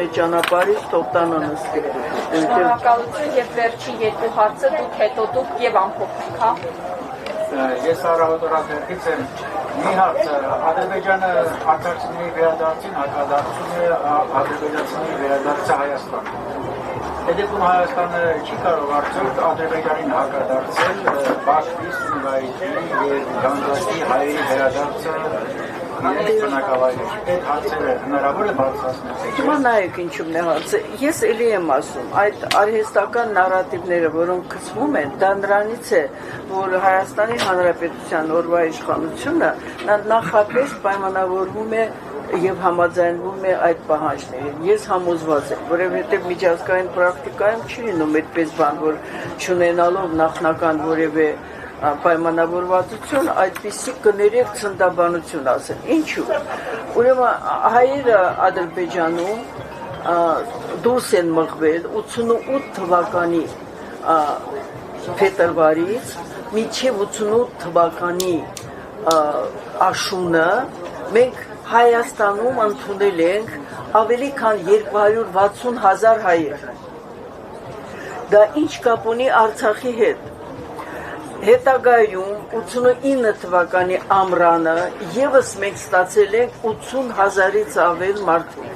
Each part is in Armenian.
Ճանապարհից Տոկտանանս Շնորհակալություն եւ վերջի երկու հարցը դուք հետո դուք եւ ամփոփեք, հա։ Ես Արարատորակերտից եմ։ Մի հարց, Ադրբեջանը արտաքսների վերադարձին հակադարձում է ադրբեջանցիների վերադարձը Հայաստան։ Դեպքում Հայաստանը չի կարող արդյոք Ադրբեջանին հակադարձել Բաքվի, Սումգայիթի եւ Գանձակի հայերի վերադարձը իրենց բնակավայրեր։ Այդ հարցերը հնարավոր է բարձրացնել։ Հիմա նայեք ինչու՞մն է հարցը։ Ես էլի եմ ասում, այդ արհեստական նարատիվները, որոնք գծվում են, դա նրանից է, որ Հայաստանի Հանրապետության օրվա իշխանությունը նախապես պայմանավորվում է եւ համաձայնվում է այդ պահանջներին։ Ես համոզված եմ, որովհետեւ միջազգային պրակտիկայում չի լինում այդպես բան, որ չունենալով նախնական որևէ պայմանավորվածություն այդպիսի կներեք ցնդաբանություն ասել։ Ինչու՞։ Ուրեմն հայերը Ադրբեջանում դուրս են մղվել 88 թվականի փետրվարից մինչև 88 թվականի աշունը մենք Հայաստանում ընդունել ենք ավելի քան 260,000 հայեր։ Դա ինչ կապ ունի Արցախի հետ։ Հետագայում 89 թվականի ամռանը եւս մենք ստացել ենք 80,000-ից ավել մարդիկ։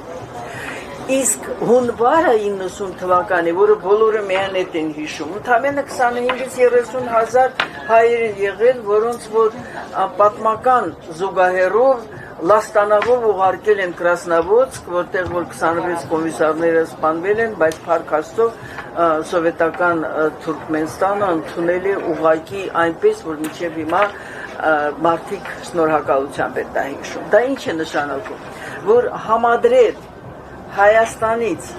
Իսկ հունվարը 90 թվականի, որը բոլորը միայն հետ են հիշում, ընդամենը 25-ից 30,000 հայեր են եղել, որոնց որ պատմական զուգահեռով լաստանավով ուղարկել են Կրասնովոդսկ, որտեղ որ 26 կոմիսարները սպանվել են, բայց փառք Աստծո սովետական Թուրքմենստանը ընդունել է ուղղակի այնպես, որ մինչև հիմա մարդիկ շնորհակալությամբ են դա հիշում։ Դա ինչ է նշանակում, որ համադրել Հայաստանից,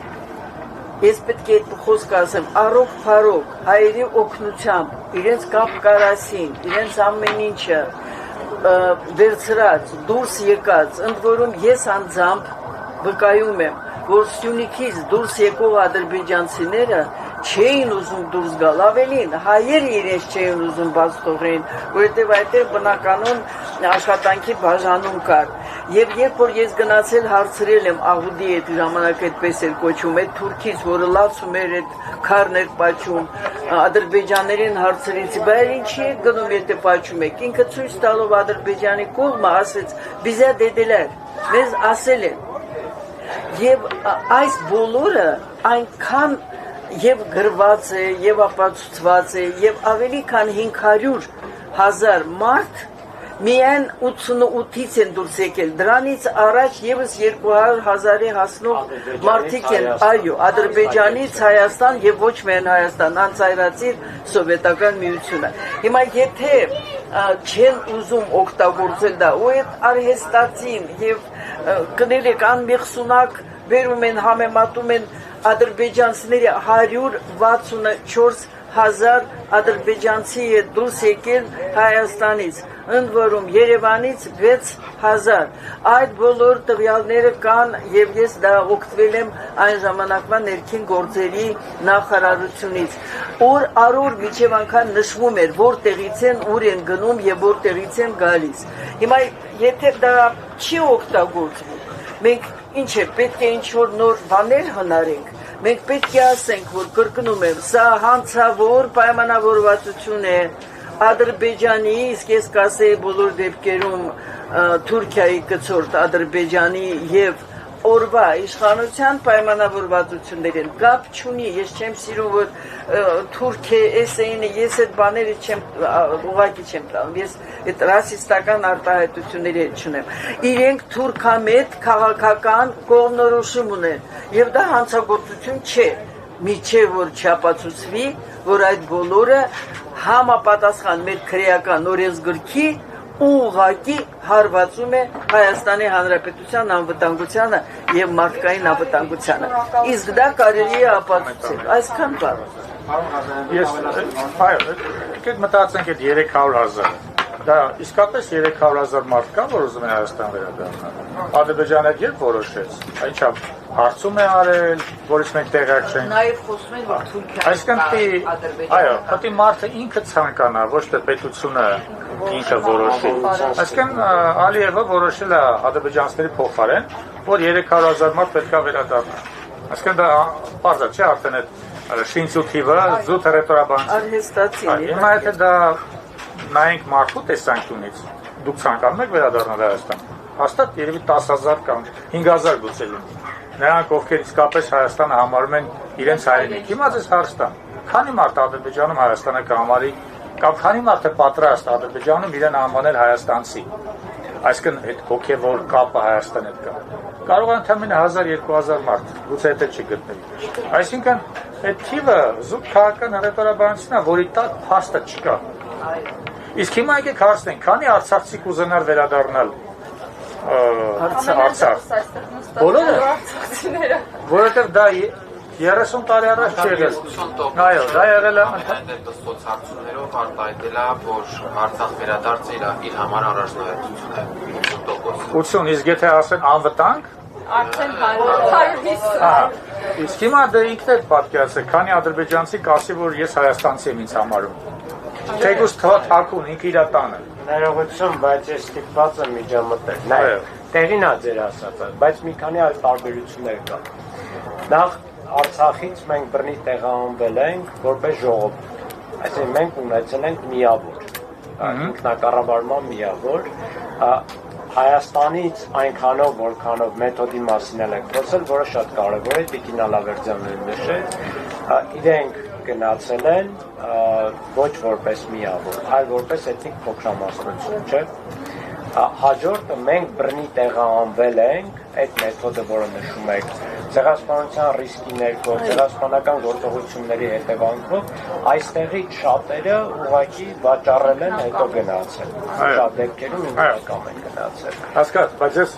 ես պետք է այդ խոսքը ասեմ, առօգ-փառոգ հայերի օգնությամբ, իրենց կապ-կարասին, իրենց ամեն ինչը վերցրած, դուրս եկած, ընդ որում ես անձամբ վկայում եմ, որ Սյունիքից դուրս եկող ադրբեջանցիները չէին ուզում դուրս գալ, ավելին, հայերը իրենց չէին ուզում բաց թողին, որովհետև այդտեղ բնականon աշխատանքի բաժանում կար։ Եվ երբ որ ես գնացել հարցրել եմ Աղուդի այդ ժամանակ այդպես էր կոչում, այդ թուրքից, որը լացում էր այդ քարն էր պաչում, ադրբեջաներին հարցրեցի, բայց ինչի է գնում եթե պաչում եք, ինքը ցույց տալով Ադրբեջանի կողմը ասեց, բիզա դեդելեր, մեզ ասել են։ Եվ այս բոլորը այնքան եւ գրված է, եւ ապացուցված է, եւ ավելի քան 500,000 մարդ միայն 88-ից են դուրս եկել, դրանից առաջ եւս 200,000-ի հասնող մարդիկ են, այո, Ադրբեջանից Հայաստան եւ ոչ միայն Հայաստան, անցայրացիր սովետական միությունը։ Հիմա եթե չեն ուզում օգտագործել դա, ու այդ արհեստացին եւ կներեք անմեղսունակ վերում են, համեմատում են ադրբեջանցիների 164,000 ադրբեջանցի է դուրս եկել Հայաստանից, ընդ որում Երևանից 6,000։ Այդ բոլոր տվյալները կան եւ ես դա օգտվել եմ այն ժամանակվա ներքին գործերի նախարարությունից։ Օր առօր միջև անգամ նշվում էր որտեղից են, ուր են գնում եւ որտեղից են գալիս։ Հիմա եթե դա չի օգտագործվում, մենք ինչ է, պետք է ինչ-որ նոր բաներ հնարենք, մենք պետք է ասենք, որ կրկնում եմ, սա հանցավոր պայմանավորվածություն է Ադրբեջանի, իսկ ես կասեի բոլոր դեպքերում Թուրքիայի կցորդ Ադրբեջանի եւ օրվա իշխանության պայմանավորվածություններ են, կապ չունի, ես չեմ սիրում, որ Թուրքիա էսեինը, ես այդ բաները չեմ, ուղղակի չեմ տալում, ես այդ ռասիստական արտահայտությունների հետ չունեմ։ Իրենք թուրքամետ քաղաքական կողմնորոշում ունեն, եւ դա հանցագործություն չէ, միջև որ չապացուցվի, որ այդ բոլորը համապատասխան մեր քրեական օրենսգրքի ուղղակի հարվածում է Հայաստանի Հանրապետության անվտանգությանը եւ մարդկային անվտանգությանը։ Իսկ դա կարելի է ապացուցել, այսքան բառ։ Ես եկեք մտածենք այդ 300,000 դա իսկապես 300,000 մարդ կա, որ ուզում են Հայաստան վերադառնալ։ Ադրբեջանը երբ որոշեց, այչա հարցում է արել, որից մենք տեղյակ չենք։ Նաև խոսում են, որ Թուրքիան այսինքն այո, պետք է մարդը ինքը ցանկանա, ոչ թե պետությունը ինքը որոշի։ Այսինքն Ալիևը որոշել է ադրբեջանցիների փոխարեն, որ 300,000 մարդ պետք է վերադառնա։ Այսինքն դա բարձր չէ արդեն այդ շինցուտիվը զուտ հռետորաբանություն։ Արհեստացին։ Հիմա եթե դա նայենք մարդու տեսանկյունից, դուք ցանկանում եք վերադառնալ Հայաստան։ Հաստատ երևի 10,000 կամ 5,000 գուցե լինի։ Նրանք ովքեր իսկապես Հայաստանը համարում են իրենց հայրենիք։ Հիմա ձեզ հարց տամ, քանի մարդ Ադրբեջանում Հայաստանը կհամարի կամ քանի մարդ է պատրաստ Ադրբեջանում իրեն անվանել հայաստանցի։ Այսինքն այդ հոգևոր կապը Հայաստանի հետ կա։ Կարող է ընդամենը 1000-2000 մարդ, գուցե դա չի գտնվի։ Այսինքն այդ թիվը զուտ քաղաքական հռետորաբանությունն է, որի տակ փաստը չկա։ Իսկ հիմա եկեք հարցնենք, քանի արցախցի կուզենար վերադառնալ Արցախ։ Բոլորը արցախցիները։ Որովհետև դա 30 տարի առաջ չի եղել։ Այո, դա եղել է այնտեղ սոցհարցումներով արտահայտել է, որ Արցախ վերադարձը իր համար առաջնահերթություն է 80%։ 80, իսկ եթե ասեն անվտանգ, Արդեն 150։ իսկ հիմա դա ինքն է պատկերացրեք, քանի ադրբեջանցի կասի, որ ես հայաստանցի եմ ինձ համարում։ Թեկուզ թաքուն ինքը իր տանը։ Ներողություն, բայց ես ստիպված եմ միջամտել։ Նայ, տեղին է ձեր ասածը, բայց մի քանի այլ տարբերություններ կա։ Նախ Արցախից մենք բռնի տեղահանվել ենք որպես ժողովուրդ։ Այսինքն մենք ունեցել ենք միավոր, ինքնակառավարման միավոր, Հայաստանից այնքանով, որքանով մեթոդի մասին եք խոսել, որը շատ կարևոր է, Տիկին Ալավերդյանն նշեց, իրենք գնացել են ոչ որպես միավոր, այլ որպես էթնիկ փոքրամասնություն, չէ՞։ Հաջորդը մենք բռնի տեղահանվել ենք, այդ մեթոդը, որը նշում եք, ցեղասպանության ռիսկի ներքո, ցեղասպանական գործողությունների հետևանքով, այստեղից շատերը ուղղակի վաճառել են, հետո գնացել։ Շատ դեպքերում ինքնակամ են գնացել։ Հասկաց, բայց ես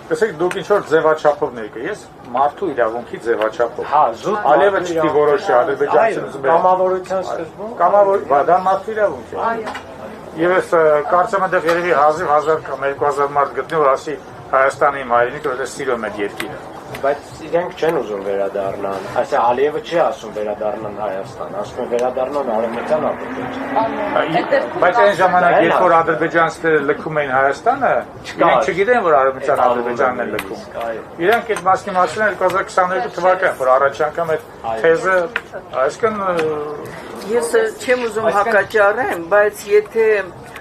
տեսեք դուք ինչ որ ձևաչափով ներկա, ես մարդու իրավունքի ձևաչափով։ Հա, զուտ Ալևը չպիտի որոշի ադրբեջանցիներից բերել։ կամավորության սկզբում Կամավոր, դա մարդու իրավունք է։ Եվ ես կարծում եմ դեռ երևի 1000 կամ 2000 մարդ գտնի, որ ասի Հայաստանի իմ հայրենիքը, որ սիրում եմ երկիրը։ բայց իրենք չեն ուզում վերադառնան։ Այսինքն Ալիևը չի ասում վերադառնան Հայաստան, ասում է վերադառնան Արևմտյան Ադրբեջան։ Բայց այն ժամանակ, երբ որ ադրբեջանցիները լքում էին Հայաստանը, իրենք չգիտեն, որ Արևմտյան Ադրբեջանն է լքում։ Իրենք այդ մասնիմացել են 2022 թվականին, որ առաջ անգամ այդ թեզը, այսինքն Ես չեմ ուզում հակաճառեմ, բայց եթե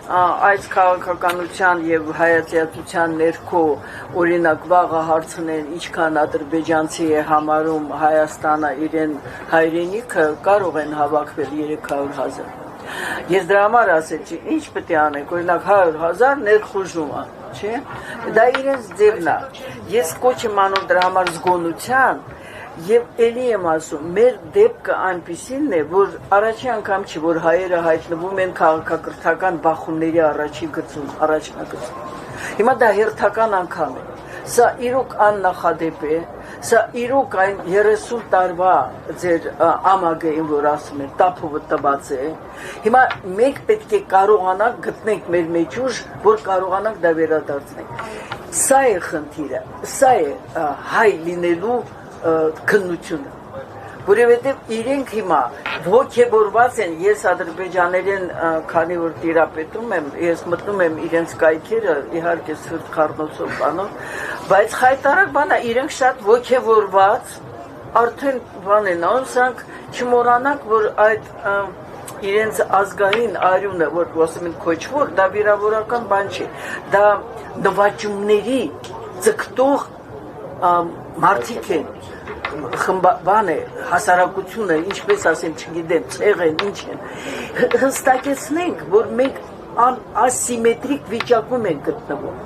այս քաղաքականության եւ հայացիացության ներքո օրինակ վաղը հարցնեն ինչքան ադրբեջանցի է համարում Հայաստանը իրեն հայրենիքը, կարող են հավաքվել 300,000։ Ես դրա համար ասեցի, ինչ պետք է անենք, օրինակ 100,000 ներխուժում է, չէ՞։ Դա իրենց ձևն է։ Ես կոչ եմ անում դրա համար զգոնության Եվ էլի եմ ասում, մեր դեպքը այնպիսին է, որ առաջի անգամ չի, որ հայերը հայտնվում են քաղաքակրթական բախումների առաջնագծում։ Հիմա դա հերթական անգամ է։ Սա իրոք աննախադեպ է, սա իրոք այն 30 տարվա ձեր ամագային, որ ասում են, տափովը տված է։ Հիմա մենք պետք է կարողանանք գտնենք մեր մեջ ուժ, որ կարողանանք դա վերադարձնենք։ Սա է խնդիրը, սա է հայ լինելու քննությունը, որովհետև իրենք հիմա ոգևորված են, ես ադրբեջաներեն քանի որ տիրապետում եմ, ես մտնում եմ իրենց կայքերը, իհարկե սրտ խառնոցով բանով, բայց խայտարակ բան է, իրենք շատ ոգևորված, արդեն բան են անցանք, չմոռանանք, որ այդ իրենց ազգային արյունը, որ ասում են քոչվոր, դա վիրավորական բան չի, դա նվաճումների ձգտող մարդիկ են, բան է, հասարակությունը, ինչպես ասեմ, չգիտեմ, ցեղ են, ինչ են, հստակեցնենք, որ մենք ասիմետրիկ վիճակում ենք գտնվում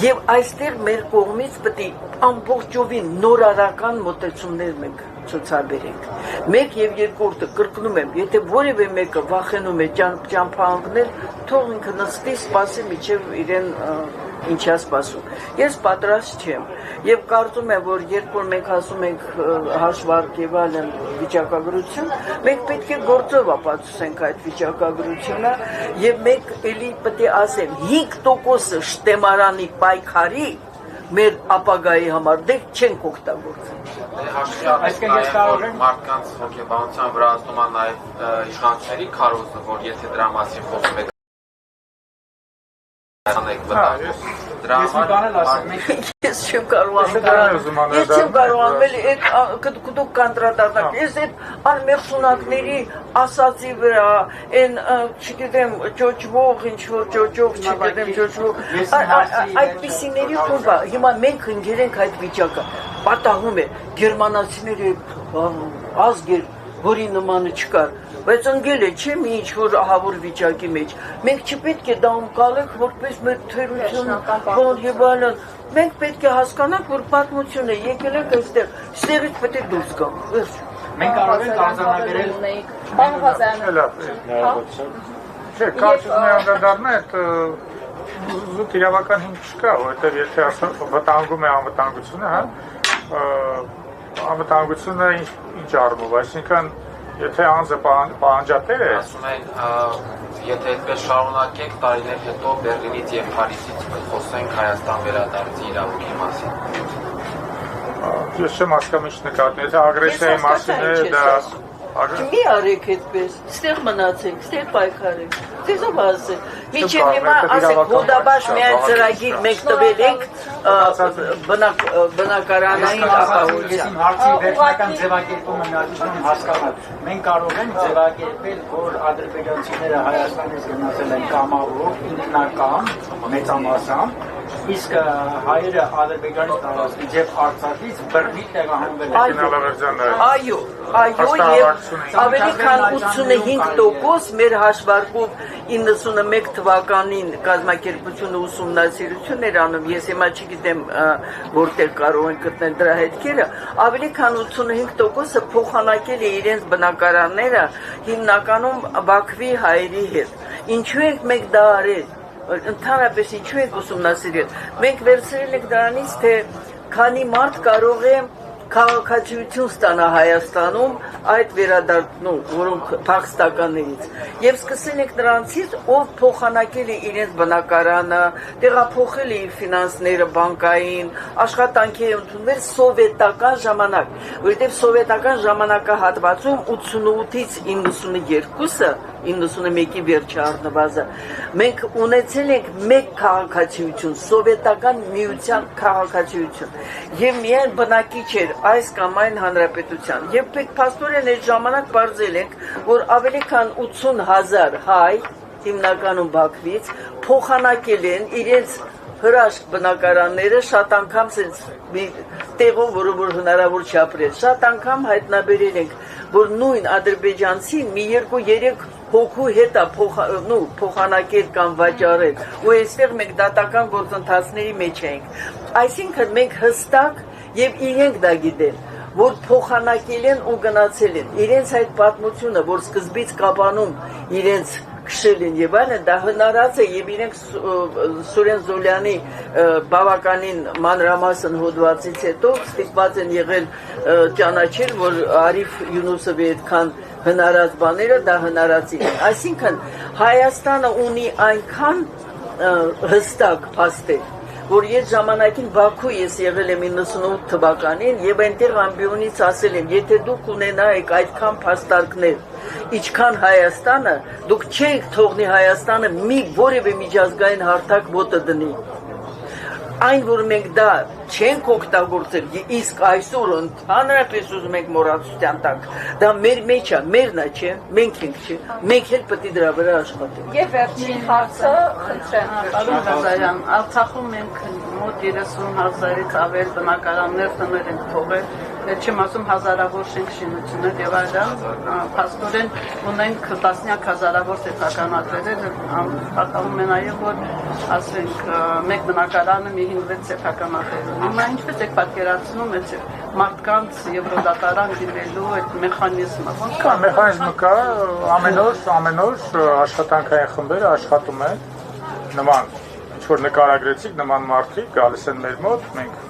եւ այստեղ մեր կողմից պետք է ամբողջովին նորարարական մոտեցումներ մենք ցուցաբերենք։ Մեկ եւ երկրորդը կրկնում եմ, եթե որևէ մեկը վախենում է ճամփաանգնել, թող ինքը նստի, սպասի միջև իրեն ինչա սպասում։ Ես պատրաստ չեմ եւ կարծում եմ, որ երբ որ մենք ասում ենք հաշվարկ եւ այլն վիճակագրություն, մենք պետք է գործով ապացուցենք այդ վիճակագրությունը եւ մենք էլի պետք է ասեմ 5% շտեմարանի պայքարի մեր ապագայի համար դեռ չենք օգտագործել։ Այսինքն ես կարող եմ մարդկանց հոգեբանության վրա ազդում է նաև իշխանությունների քարոզը, որ եթե դրա մասին խոսում եք Դրա Ես մի բան էլ ասեմ, մենք Ես չեմ կարողանում դրան ուզում անել, Ես չեմ կարողանում էլ դուք կանտրադառնաք Ես այդ անմեղսունակների ասացի վրա Այն չգիտեմ ճոճվող ինչ-որ ճոճով չգիտեմ ճոճվող Այդպիսիների խումբա Հիմա մենք ընկերենք այդ վիճակը Պատահում է գերմանացիները ազգեր որի նմանը չկար Բայց ընկել է չէ մի ինչ-որ ահավոր վիճակի մեջ Մենք չպետք է դա ունկալենք որպես մեր թերություն բան եւ այլն Մենք պետք է հասկանանք որ պատմություն է եկել ենք այստեղ Ստեղից պետք է դուրս գանք վերջ մենք կարող ենք արձանագրել Պարոն Ղազարյան Չէ, կարծում եմ անդրադառնա այդ զուտ իրավական հիմք չկա, որովհետև եթե ասեմ վտանգում է անվտանգությունը, հա, անվտանգությունը ինչ առումով, այսինքն եթե անձը պահանջատեր է, ասում են, եթե այդպես շարունակենք, տարիներ հետո Բերլինից եւ Փարիզից խոսենք Հայաստան վերադարձի իրավունքի մասին։ Ես չեմ հասկանում ինչ նկատի, եթե ագրեսիայի մասին է, դա Մի արեք այդպես, ստեղ մնացեք, ստեղ պայքարեք, ձեզով ասեք, միջև հիմա ասեք հոդաբաշ միայն ծրագիր մենք տվել ենք բնակարանային ապահովության։ Հարցի վերջնական ձևակերպումը միաժամանակ հասկանալ։ Մենք կարող ենք ձևակերպել, որ ադրբեջանցիները Հայաստանից գնացել են կամավոր, ինքնական, մեծամասամբ, իսկ հայերը Ադրբեջանից տարածքից եւ Արցախից բռնի տեղահանվել են։ Այո, եւ ավելի քան 85% մեր հաշվարկով 91 թվականին կազմակերպությունը ուսումնասիրություն էր անում, ես հիմա չգիտեմ որտեղ կարող են գտնել դրա հետքերը, ավելի քան 85%-ը փոխանակել է իրենց բնակարանները հիմնականում Բաքվի հայերի հետ։ Ինչու ենք մենք դա արել։ Ընդհանրապես ինչու ենք ուսումնասիրել։ Մենք վերցրել ենք դրանից, թե քանի մարդ կարող է քաղաքացիություն ստանա Հայաստանում այդ վերադառնում, որոնք փախստականներից։ Եվ սկսել ենք նրանցից, ով փոխանակել է իրենց բնակարանը, տեղափոխել է իր ֆինանսները բանկային, աշխատանքի է ընդունվել սովետական ժամանակ, որովհետև սովետական ժամանակահատվածում 88-ից 92-ը 91-ի վերջը առնվազն մենք ունեցել ենք մեկ քաղաքացիություն, սովետական միության քաղաքացիություն եւ միայն բնակիչ էր այս կամ այն հանրապետության եւ պետք փաստորեն այդ ժամանակ բարձել ենք որ ավելի քան 80,000 հայ հիմնականում Բաքվից փոխանակել են իրենց հրաշք բնակարանները շատ անգամ sense մի տեղով որ հնարավոր չապրել շատ անգամ հայտնաբերել ենք որ նույն ադրբեջանցի մի 2-3 հոգու հետ է փոխանակել կամ վաճառել ու այստեղ մենք դատական գործընթացների մեջ ենք այսինքն մենք հստակ եւ իրենք դա գիտեն որ փոխանակել են ու գնացել են իրենց այդ պատմությունը որ սկզբից կապանում իրենց քշել են եւ այլն դա հնարած է եւ իրենք Սուրեն Զոլյանի բավականին մանրամասն հոդվածից հետո ստիպված են եղել ճանաչել որ Արիֆ Յունուսովի այդքան հնարած բաները դա հնարածին են այսինքն Հայաստանը ունի այնքան հստակ փաստեր որ ես ժամանակին Բաքու ես եղել եմ 98 թվականին եւ այնտեղ ամբիոնից ասել եմ եթե դուք ունենայիք այդքան փաստարկներ իչքան Հայաստանը դուք չեք թողնի Հայաստանը մի որևէ միջազգային հարթակ ոտը դնի այն որ մենք դա չենք օգտագործել իսկ այսօր ընդհանրապես ուզում ենք մոռացության տակ դա մեր մեջ է մերն է չէ մենք ենք չէ մենք էլ պետք է դրա վրա աշխատենք եւ վերջին հարցը խնդրեմ Պարոն Ղազարյան Արցախում մենք մոտ 30,000-ից ավել բնակարաններ տներ ենք թողել չեմ ասում հազարավոր շինություններ եւ այլն փաստորեն ունենք տասնյակ հազարավոր սեփականատերեր պատահում է նաեւ որ ասենք մեկ բնակարանը մի 5-6 սեփականատեր ունի հիմա ինչպես եք պատկերացնում այդ մարդկանց եվրոդատարան դիմելու այդ մեխանիզմը կա մեխանիզմը կա ամեն օր աշխատանքային խմբերը աշխատում են նման ինչ որ նկարագրեցիք նման մարդիկ գալիս են մեր մոտ մենք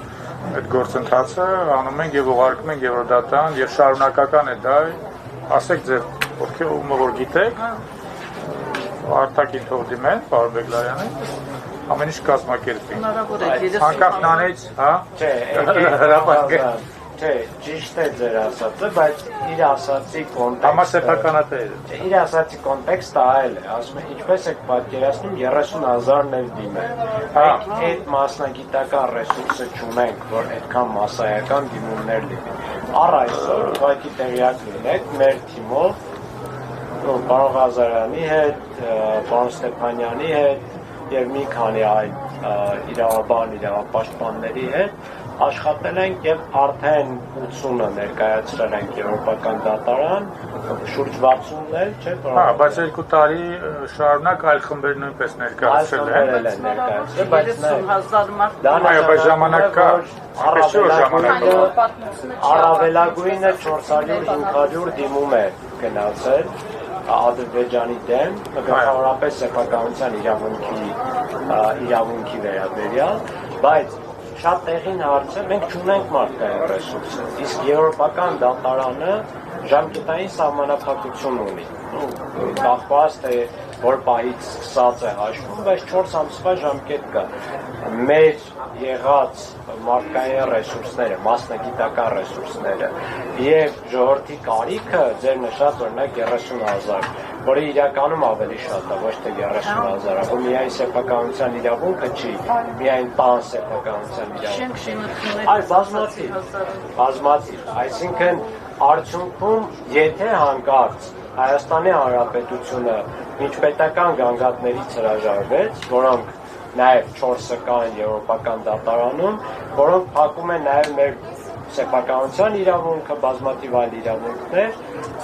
այդ գործընթացը անում ենք եւ ուղարկում ենք եվրոդատան եւ շարունակական է դա ասեք ձեր ովքեր որ գիտեք արտակին թող դիմեն պարոն Բեգլարյանը ամեն ինչ կազմակերպի հնարավոր է անկախ նրանից հա Չէ, Չէ, ճիշտ է ձեր ասածը, բայց իր ասածի կոնտեքստը Համասեփականատերը։ իր ասածի կոնտեքստը այլ է, ասում է ինչպես եք պատկերացնում 30,000-ն էլ դիմել։ Մենք այդ մասնագիտական ռեսուրսը չունենք, որ այդքան մասսայական դիմումներ լինի։ Առ այսօր ուղղակի տեղյակ լինեք մեր թիմով պարոն Ղազարյանի հետ, պարոն Ստեփանյանի հետ եւ մի քանի այլ իրավապաշտպանների հետ աշխատել ենք եւ արդեն 80-ը ներկայացրել ենք եվրոպական դատարան, շուրջ 60-ն էլ, չէ՞, Հա, բայց 2 տարի շարունակ այլ խմբեր նույնպես ներկայացրել են։ ներկայացրել, բայց 30,000 մարդ Այո, բայց ժամանակ կա։ առավելագույնը 400-500 դիմում է գնացել Ադրբեջանի դեմ, գլխավորապես սեփականության իրավունքի վերաբերյալ, բայց շատ տեղին հարց է, մենք չունենք մարդկային ռեսուրսը, իսկ եվրոպական դատարանը ժամկետային սահմանափակություն ունի, կախված թե որ պահից սկսած է հաշվում, բայց 4 ամսվա ժամկետ կա, մեր եղած մարդկային ռեսուրսները, մասնագիտական ռեսուրսները եւ ժողովրդի կարիքը ձեր նշած օրինակ 30,000, որը իրականում ավելի շատ է, ոչ թե 30,000, ապա միայն սեփականության իրավունքը չի, միայն տան սեփականության իրավունքը։ Այլ բազմաթիվ, այսինքն արդյունքում եթե հանկարծ Հայաստանի Հանրապետությունը միջպետական գանգատներից հրաժարվեց, որոնք նաև 4-ը կան եվրոպական դատարանում, որոնք փակում են նաև մեր սեփականության իրավունքը, բազմաթիվ այլ իրավունքներ,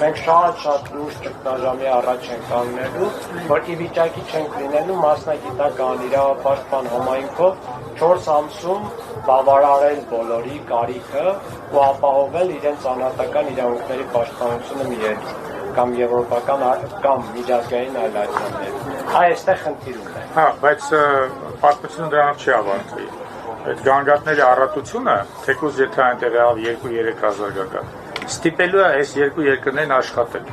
մենք շատ լուրջ ճգնաժամի առաջ ենք կանգնելու, որ ի վիճակի չենք լինելու մասնագիտական իրավապաշտպան համայնքով 4 ամսում բավարարել բոլորի կարիքը ու ապահովել իրենց անհատական իրավունքների պաշտպանությունը մի երկրում կամ եվրոպական կամ միջազգային այլ այցաններում։ Այստեղ խնդիր ունենք։ Հա, բայց պատմությունը դրանով չի ավարտվի։ Այդ գանգատների առատությունը, թեկուզ եթե այնտեղ եղավ 2-3 հազարգական, ստիպելու է այս երկու երկրներն աշխատել։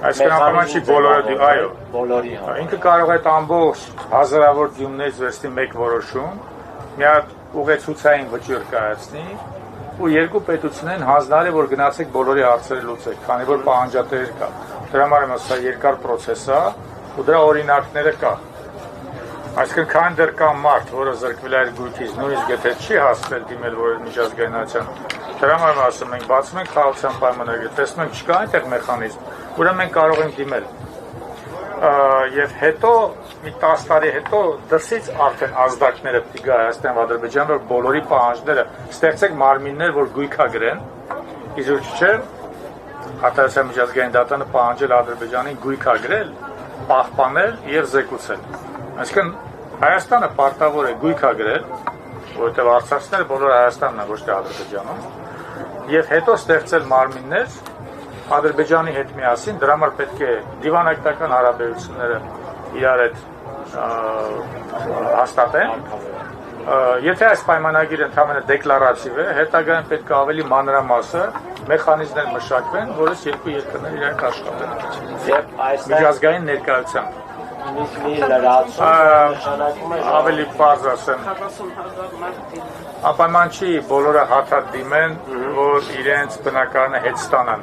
Այսինքն ապաման չի բոլորը, այո, բոլորի ինքը կարող է այդ ամբողջ հազարավոր դիմումներից վերցնի մեկ որոշում, մի հատ ուղեցուցային վճիռ կայացնի ու երկու պետություններին հանձնարարի, որ գնացեք բոլորի հարցերը լուծեք, քանի որ պահանջատեր կա։ Դրա համար եմ ասա երկար process է ու դրա օրինակները կա։ Այսինքն քան դեռ կա մարդ, որը զրկվել է այդ գույքից, նույնիսկ եթե չի հասցնել դիմել որ միջազգայնության։ Դրա համար եմ ասում, մենք բացում ենք խաղաղության պայմանագիր, տեսնում ենք չկա այնտեղ մեխանիզմ, ուրեմն մենք կարող ենք դիմել։ Եվ հետո մի 10 տարի հետո դրսից արդեն ազդակները պիտի գա Հայաստան ու Ադրբեջան, որ բոլորի պահանջները ստեղծեք մարմիններ, որ գույքագրեն, իզուր չէ, Հատարության միջազգային դատարանը պահանջել Ադրբեջանին գույքագրել, պահպանել եւ զեկուցել։ Այսինքն Հայաստանը պարտավոր է գույքագրել, որովհետեւ արցախցիները բոլորը Հայաստանն են, ոչ թե Ադրբեջանում, եւ հետո ստեղծել մարմիններ Ադրբեջանի հետ միասին, դրա համար պետք է դիվանագիտական հարաբերությունները իրար հետ հաստատեն։ Եթե այս պայմանագիրը ընդհանրապես դեկլարատիվ է, հետագայում պետք է ավելի մանրամասը մեխանիզմներ մշակվեն, որից երկու երկրները իրենք աշխատեն։ Եվ այստեղ միջազգային ներկայությամբ մի լրացում ավելի պարզ ասեմ, 40,000 մարդ ապայման չի բոլորը հաթաթ դիմեն, որ իրենց բնակարանը հետ ստանան,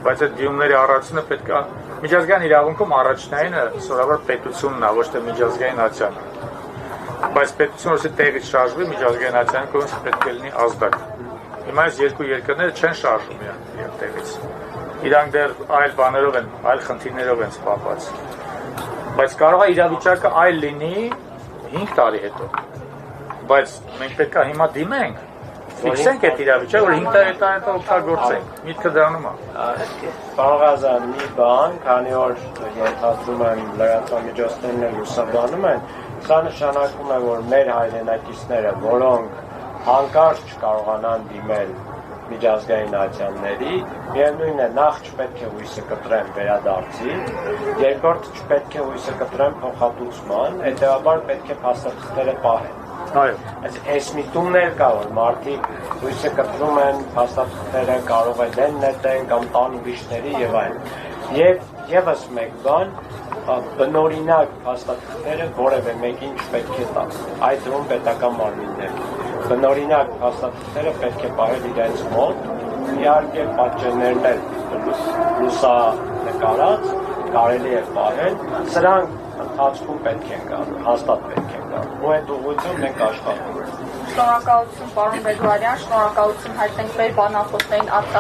բայց այդ դիմումների առածությունը պետք է միջազգային իրավունքում առաջնայինը սովորաբար պետությունն է, ոչ թե միջազգային ացիան։ Բայց պետությունը ոսի տեղից շարժվի միջազգային ացիան կողմից պետք է լինի ազդակ։ Հիմա այս երկու երկրները չեն շարժվում իրար տեղից։ Իրանք դեռ այլ բաներով են, այլ խնդիրներով են զբաղված։ Բայց կարող է իրավիճակը այլ լինի 5 տարի հետո։ Բայց մենք պետք է հիմա դիմենք, ֆիքսենք այդ իրավիճակը, որ 5 տարի հետո օգտագործենք։ Միտքը դրանում է։ Պարոն Ղազարյան, մի բան, քանի որ ենթադրում եմ լրատվամիջոցներն էլ լուսաբանում են, սա նշանակում է, որ մեր հայրենակիցները, որոնք հանկարծ չկարողանան դիմել միջազգային ատյանների, միևնույն է նախ չպետք է հույսը կտրեն վերադարձի, երկրորդ չպետք է հույսը կտրեն փոխհատուցման, հետևաբար պետք է փաստաթղթերը պահեն։ Այո։ Այս միտումներ կա, որ մարդիկ հույսը կտրում են, փաստաթղթերը կարող է դեն նետեն կամ տան ուրիշների եւ այլն։ Եվ եւս մեկ բան, բնօրինակ փաստաթղթերը որևէ մեկին չպետք է տան, այդ դրում պետական մարմիններ։ բնօրինակ հաստատությունները պետք է պահել իրենց մոտ, իհարկե պատճեններն էլ լուսանկարած կարելի է պահել, սրանք ընթացքում պետք են գալու, հաստատ պետք են գալու, ու այդ ուղղությամբ մենք աշխատում ենք։ Շնորհակալություն պարոն Բեգլարյան, շնորհակալություն հայտնենք մեր բանախոսներին Արցախ